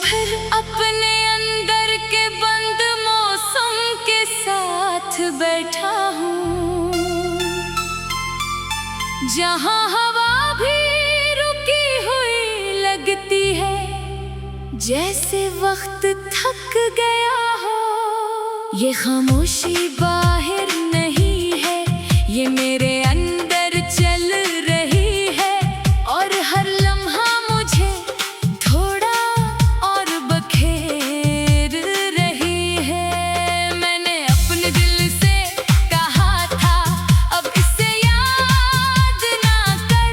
फिर अपने अंदर के बंद मौसम के साथ बैठा हूँ, जहाँ हवा भी रुकी हुई लगती है, जैसे वक्त थक गया हो। ये खामोशी बाहर नहीं है, ये मेरे अंदर चल रही है, और हर लम्हा मुझे थोड़ा और बखेर रही है। मैंने अपने दिल से कहा था अब इसे याद ना कर,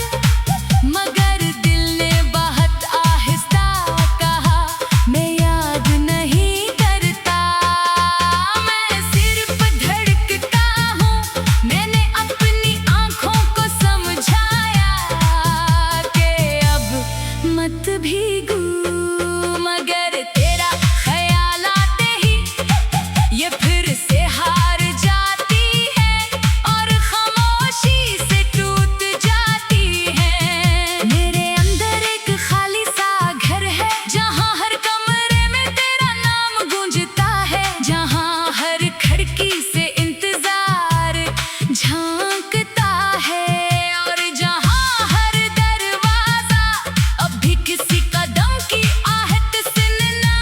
मगर दिल ने बहुत आहिस्ता कहा मैं याद नहीं करता। मैं सिर्फ धड़कता हूँ, मैंने अपनी आँखों को समझाया कि अब मत भीगू, मगर तेरा ख्याल आते ही ये फिर से हार जाती है, और खामोशी से टूट जाती है। मेरे अंदर एक खाली सा घर है, जहाँ हर कमरे में तेरा नाम गूंजता है, जहाँ हर खिड़की से इंतजार झांकता है, और जहाँ हर दरवाजा अब भी किसी कदम की आहट सुनना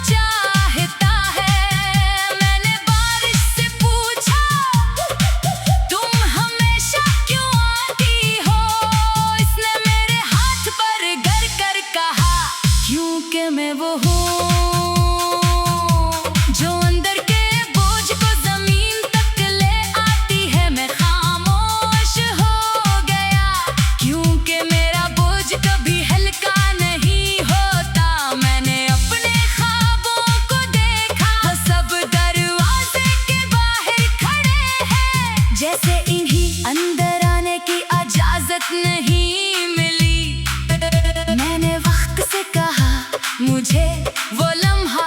चाहता है। मैंने बारिश से पूछा तुम हमेशा क्यों आती हो, इसने मेरे हाथ पर गर कर कहा क्योंकि मैं वो हूँ जो अंदर के बोझ को जमीन तक ले आती है। मैं खामोश हो गया क्योंकि मेरा बोझ कभी हल्का नहीं होता। मैंने अपने ख्वाबों को देखा, वो सब दरवाजे के बाहर खड़े हैं, जैसे इन्हीं अंदर आने की इजाजत नहीं मिली। मैंने वक्त से कहा मुझे वो लम्हा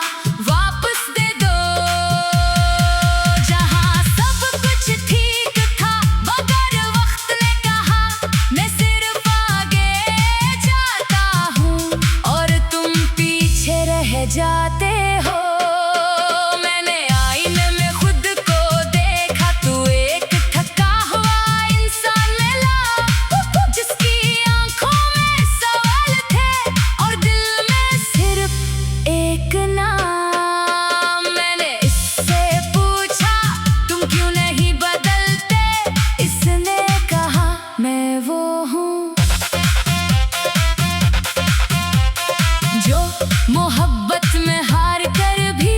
वापस दे दो, जहाँ सब कुछ ठीक था, मगर वक्त ने कहा मैं सिर्फ आगे जाता हूँ और तुम पीछे रह जाते हो। मैंने आईने में खुद को देखा, तू एक थका हुआ इंसान मिला, जिसकी आंखों में सवाल थे और दिल में सिर्फ एक नाम। मैंने इससे पूछा तुम क्यों नहीं बदलते, इसने कहा मैं वो हूँ जो मोहब्बत में हार कर भी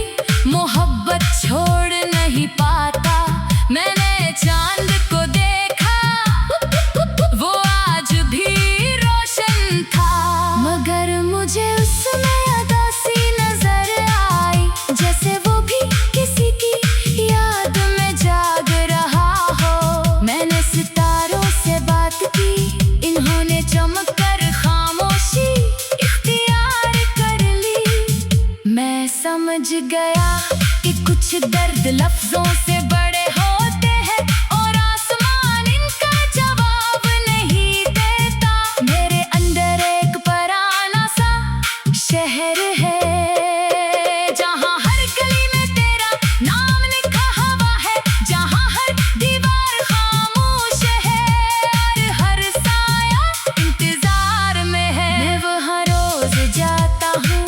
मोहब्बत छोड़ नहीं पाता। मैंने चांद को देखा, वो आज भी रोशन था, मगर मुझे उसमें अदासी नजर आई, जैसे वो भी किसी की याद में जाग रहा हो। मैंने सितारों से बात की, इन्होंने चमक कर खामोशी इख्तियार कर ली। मैं समझ गया कि कुछ दर्द लफ्जों से बड़े होते हैं, और आसमान इनका जवाब नहीं देता। मेरे अंदर एक पुराना सा शहर है, जहाँ हर गली में तेरा नाम लिखा हुआ है, जहाँ हर दीवार खामोश है और हर साया इंतजार में है। मैं वहाँ रोज जाता हूँ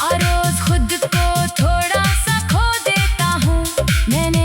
और रोज खुद को थोड़ा सा खो देता हूँ। मैंने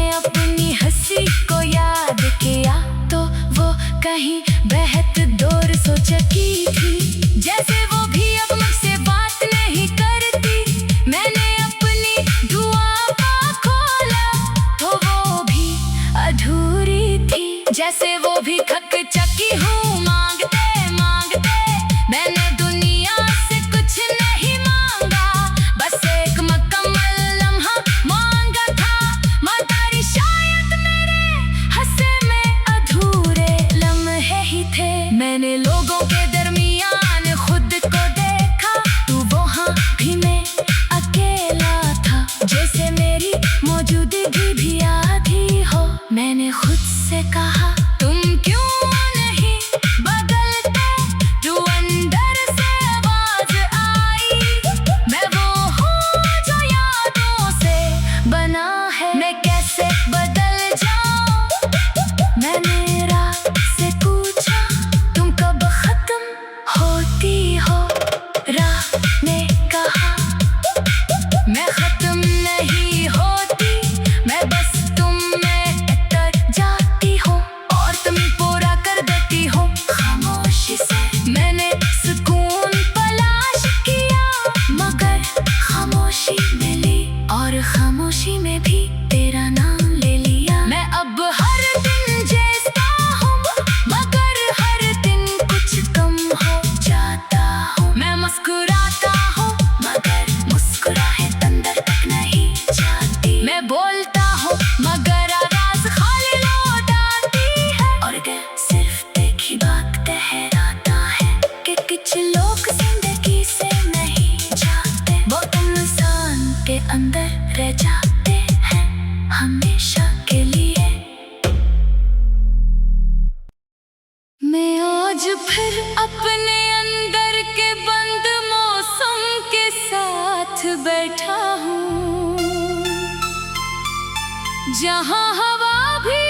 जहाँ हवा भी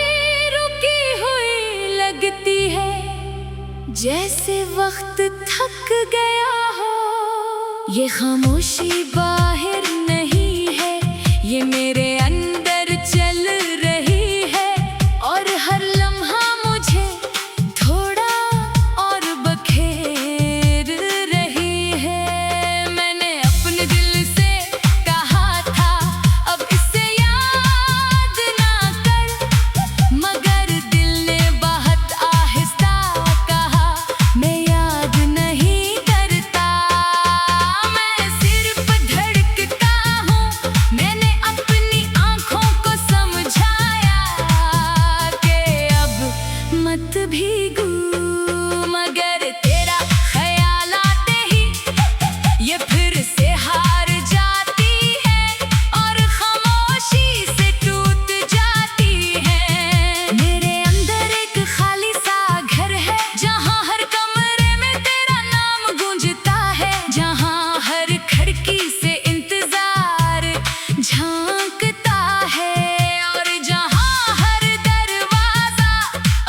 रुकी हुई लगती है, जैसे वक्त थक गया हो। ये खामोशी बाहर नहीं है, ये मेरे अंदर चल रही है, और हर लम्हा मुझे थोड़ा और बखेर रही है। मैंने अपने दिल से कहा था अब इसे याद ना कर, मगर दिल ने बहुत आहिस्ता कहा मैं याद नहीं करता। मैं सिर्फ धड़कता हूँ, मैंने अपनी आँखों को समझाया कि अब मत भीगू, मगर तेरा ख्याल आते ही ये फिर से हार जाती है, और खामोशी से टूट जाती है। मेरे अंदर एक खाली सा घर है, जहाँ हर कमरे में तेरा नाम गूंजता है, जहाँ हर खिड़की से इंतजार झांकता है, और जहाँ हर दरवाजा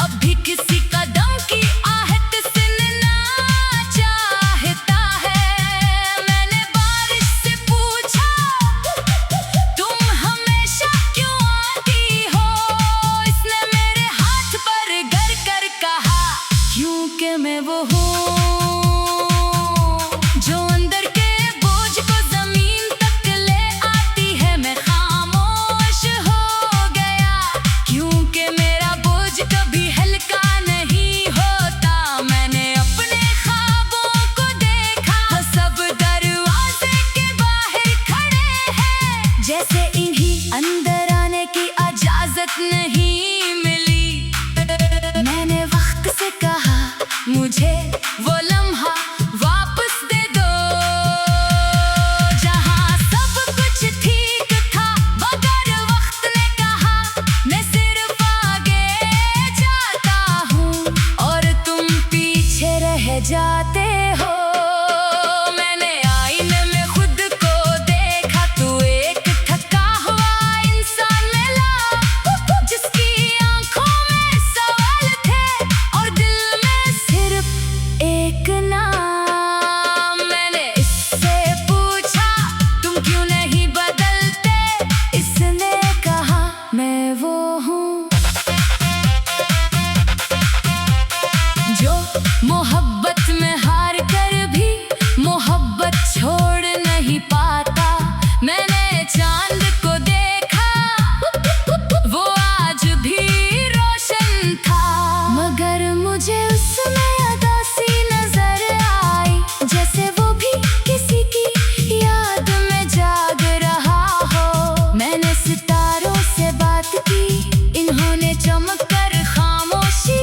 अब भी किसी कदम की आहट सुनना चाहता है। मैंने बारिश से पूछा तुम हमेशा क्यों आती हो, इसने मेरे हाथ पर गर कर कहा क्योंकि मैं वो हूँ जो अंदर के बोझ को जमीन तक ले आती है। मैं खामोश हो गया क्योंकि मेरा बोझ कभी हल्का नहीं होता। मैंने अपने ख्वाबों को देखा, सब दरवाजे के बाहर खड़े हैं, जैसे इन्हीं अंदर आने की इजाजत नहीं मिली। मैंने वक्त से कहा मुझे वो लम्हा वापस दे दो, जहाँ सब कुछ ठीक था, मगर वक्त ने कहा मैं सिर्फ आगे जाता हूँ और तुम पीछे रह जाते हो। मैंने आईने में खुद को देखा, तू एक थका हुआ इंसान मिला, जिसकी आंखों में सवाल थे और दिल में सिर्फ एक नाम। मैंने इससे पूछा तुम क्यों नहीं बदलते, इसने कहा मैं वो हूँ जो मोहब्बत में हार कर भी मोहब्बत छोड़ नहीं पाता। मैंने चांद को देखा, वो आज भी रोशन था, मगर मुझे उसमें उदासी नजर आई, जैसे वो भी किसी की याद में जाग रहा हो। मैंने सितारों से बात की, इन्होंने चमक कर खामोशी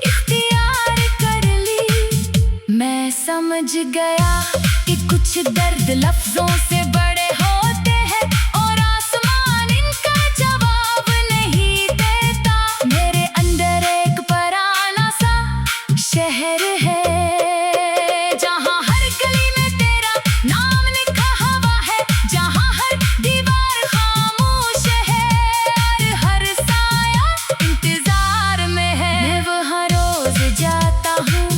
इख्तियार कर ली। मैं समझ गया कि कुछ दर्द लफ्जों से बड़े होते हैं, और आसमान इनका जवाब नहीं देता। मेरे अंदर एक पुराना सा शहर है, जहाँ हर गली में तेरा नाम लिखा हुआ है, जहाँ हर दीवार खामोश है और हर साया इंतजार में है। मैं वहाँ रोज जाता हूँ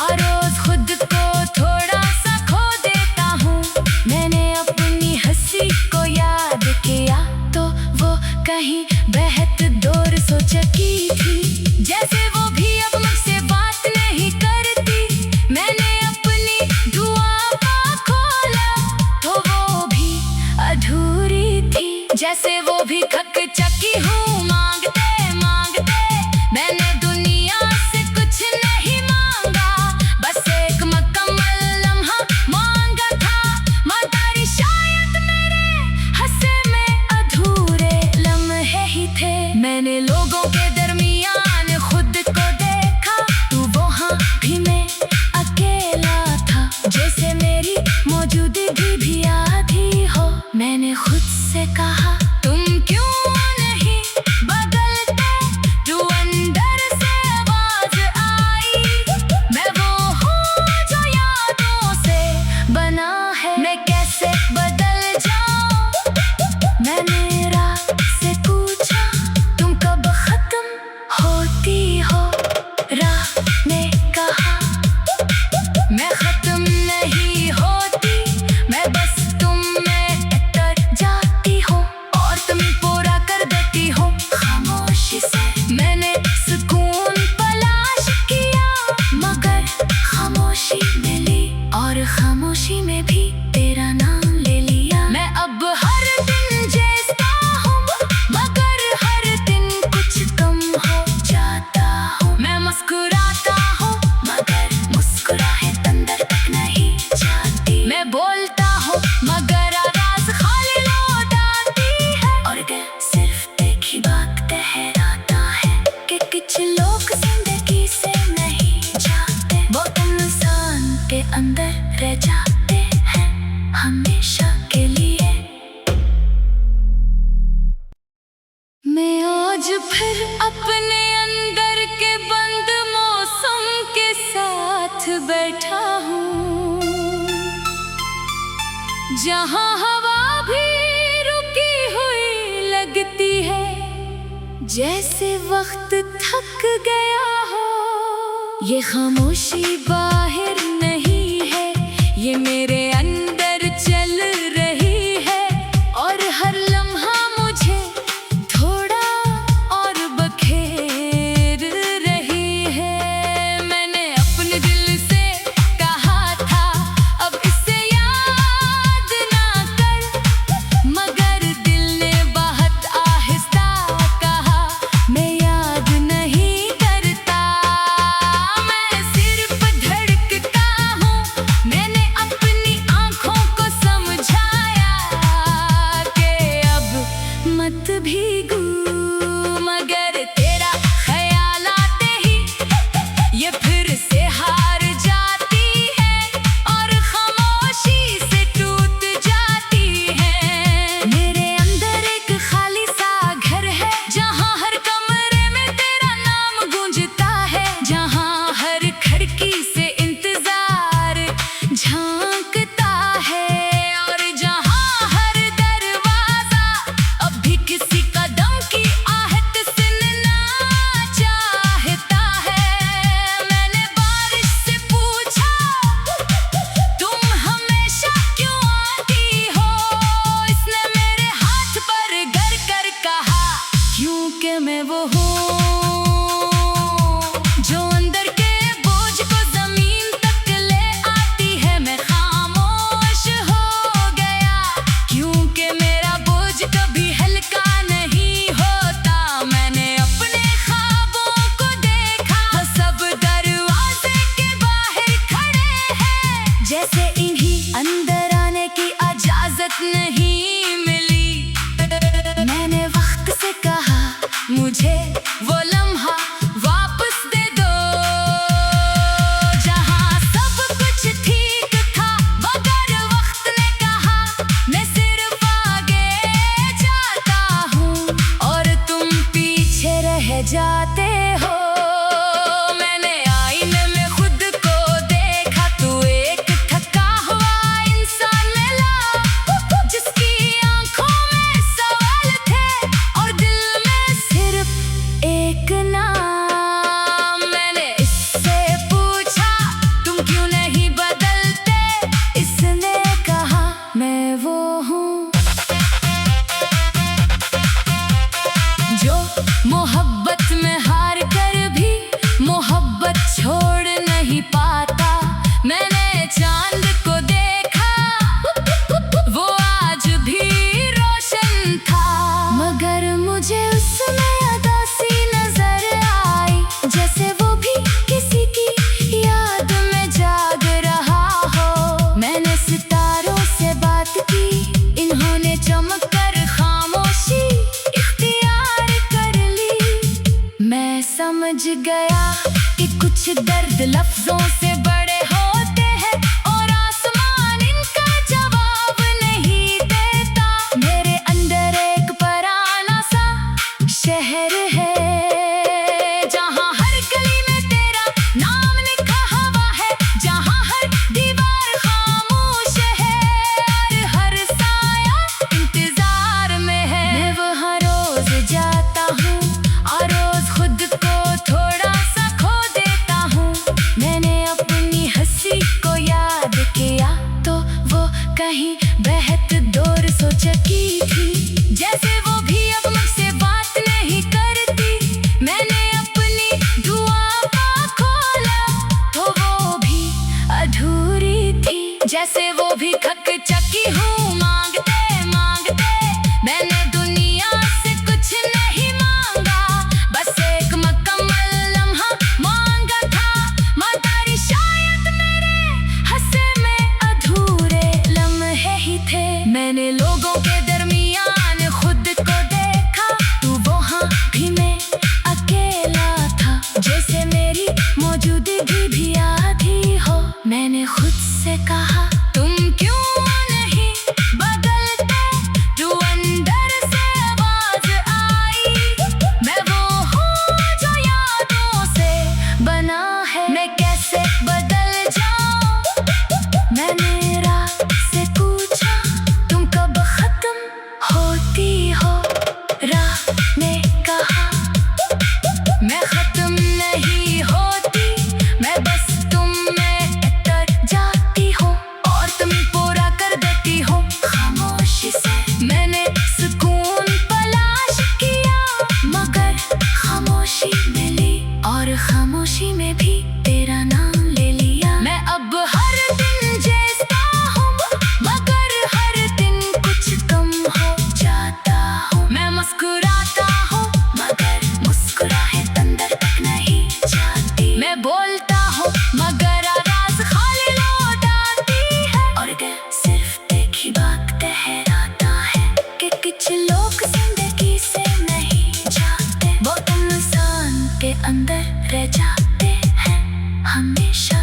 और रोज खुद को थोड़ा सा खो देता हूँ। मैंने अपनी हंसी को याद किया तो वो कहीं बेहद दूर सो चुकी थी, जैसे वो भी अब मुझसे बात नहीं करती। मैंने अपनी दुआ का खोला तो वो भी अधूरी थी, जैसे वो भी थक चकी हूँ मांगते मांगते। मैंने दुनिया से कुछ नहीं मांगा, बस एक मुकम्मल लम्हा मांगा था, मगर शायद मेरे हंसे में अधूरे लम्हे ही थे। मैंने लोगों के दरमियान खुद को देखा, तू वहाँ भी मैं अकेला था, जैसे मेरी मौजूदगी भी आधी हो। मैंने खुद से कहा तुम क्यों नहीं बदलते, तू अंदर से आवाज आई, मैं वो हूँ जो यादों से बना है, मैं कैसे बदल जाऊँ। मैंने रात से पूछा में भी तेरा नाम ले लिया। मैं अब हर दिन जैसा हूँ, मगर हर दिन कुछ कम हो जाता हूँ। मैं मुस्कुराता हूँ, मगर मुस्कुराहट अंदर तक नहीं जाती। मैं बोलता हूँ, मगर आवाज खाली लौट आती है। और दिल सिर्फ एक ही बात ठहराता है कि कुछ लोग जिंदगी से नहीं जाते, वो इंसान के अंदर रह जाते हैं हमेशा के लिए। मैं आज फिर अपने अंदर के बंद मौसम के साथ बैठा हूँ, जहाँ हवा भी रुकी हुई लगती है, जैसे वक्त थक गया हो। ये खामोशी बाहर नहीं है, ये मेरे अंदर चल रही है। और हर लम्हा मुझे थोड़ा और बखेर रही है। मैंने अपने दिल से कहा था अब इसे याद ना कर, मगर दिल ने बहुत आहिस्ता कहा मैं याद नहीं करता। मैं सिर्फ धड़कता हूँ, मैंने अपनी आँखों को समझाया कि अब मत भीगू, मगर तेरा ख्याल आते ही ये फिर से हार जाती है और खामोशी से टूट जाती है। मेरे अंदर एक खाली सा घर है, जहाँ हर कमरे में तेरा नाम गूंजता है, जहाँ हर खिड़की से इंतजार झांकता है, और जहाँ हर दरवाजा अब भी किसी कदम की आहट सुनना चाहता है। मैंने बारिश से पूछा तुम हमेशा क्यों आती हो, इसने मेरे हाथ पर गर कर कहा क्योंकि मैं वो हूँ जो अंदर के बोझ को जमीन तक ले आती है। मैं खामोश हो गया क्योंकि मेरा बोझ कभी हल्का नहीं होता। मैंने अपने ख्वाबों को देखा, वो सब दरवाजे के बाहर खड़े हैं, जैसे इन्हीं अंदर आने की इजाजत नहीं मिली। मैंने वक्त से कहा मुझे वो लम्हा वापस दे दो, जहाँ सब कुछ ठीक था, मगर वक्त ने कहा मैं सिर्फ आगे जाता हूँ और तुम पीछे रह जाते हो। मैंने आईने में खुद को देखा, तू एक थका हुआ इंसान मिला, जिसकी आंखों में सवाल थे और दिल में सिर्फ एक नाम। मैंने इससे पूछा तुम क्यों नहीं बदलते, इसने कहा मैं वो हूँ जो मोहब्बत में हार कर भी मोहब्बत छोड़ नहीं पाता। मैंने चांद को देखा, वो आज भी रोशन था, मगर मुझे उसमें अदासी नजर आई, जैसे वो भी किसी की याद में जाग रहा हो। मैंने सितारों से बात की, इन्होंने चमक कर खामोशी इख्तियार कर ली। मैं समझ गया कि कुछ दर्द लफ्जों से बड़े होते हैं और आसमान इनका जवाब नहीं देता। मेरे अंदर एक पुराना सा शहर है, जहाँ हर गली में तेरा नाम लिखा हुआ है, जहाँ हर दीवार खामोश है और हर साया इंतजार में है। मैं वहाँ रोज जाता हूँ और रोज खुद को थोड़ा सा खो देता हूँ। मैंने अपनी हंसी को याद किया तो वो कहीं बेहद दूर सोच की थी, जैसे वो भी अब मुझसे बात नहीं करती। मैंने अपनी दुआ का खोला तो वो भी अधूरी थी, जैसे वो भी भी थक चकी हूँ मांगते मांगते। मैंने दुनिया से कुछ नहीं मांगा, बस एक मुकम्मल लम्हा मांगा था। मदारी शायद मेरे हंसे में अधूरे लम्हे ही थे। मैंने लोगों के दरमियान खुद को देखा, तू वहाँ भी मैं अकेला था, जैसे मेरी मौजूदगी भी आधी हो। मैंने खुद से कहा तुम क्यों नहीं बदलते, तू अंदर से आवाज आई। मैं वो हूँ जो यादों से बना है, मैं कैसे बदल जाऊं। मैंने रात से पूछा तुम कब खत्म होती हो, रात ने कहा मैं खत्म नहीं होती, मैं बस तुम में तर जाती हूँ और तुम पूरा कर देती हो खामोशी से। मैंने सुकून तलाश किया मगर खामोशी मिली, और खामोशी में भी तेरा नाम ले लिया। मैं अब हर दिन जैसा हूँ मगर हर दिन कुछ कम हो जाता हूँ। मैं मुस्कुराता हूँ मगर मुस्कुराहट अंदर तक नहीं जाती। मैं बोलता हूँ मगर आवाज खाली लौट आती है, और दिल सिर्फ एक ही बात ठहराता है कि कुछ लोग जिंदगी से नहीं जाते, वो इंसान के अंदर रह जाते हैं हमेशा।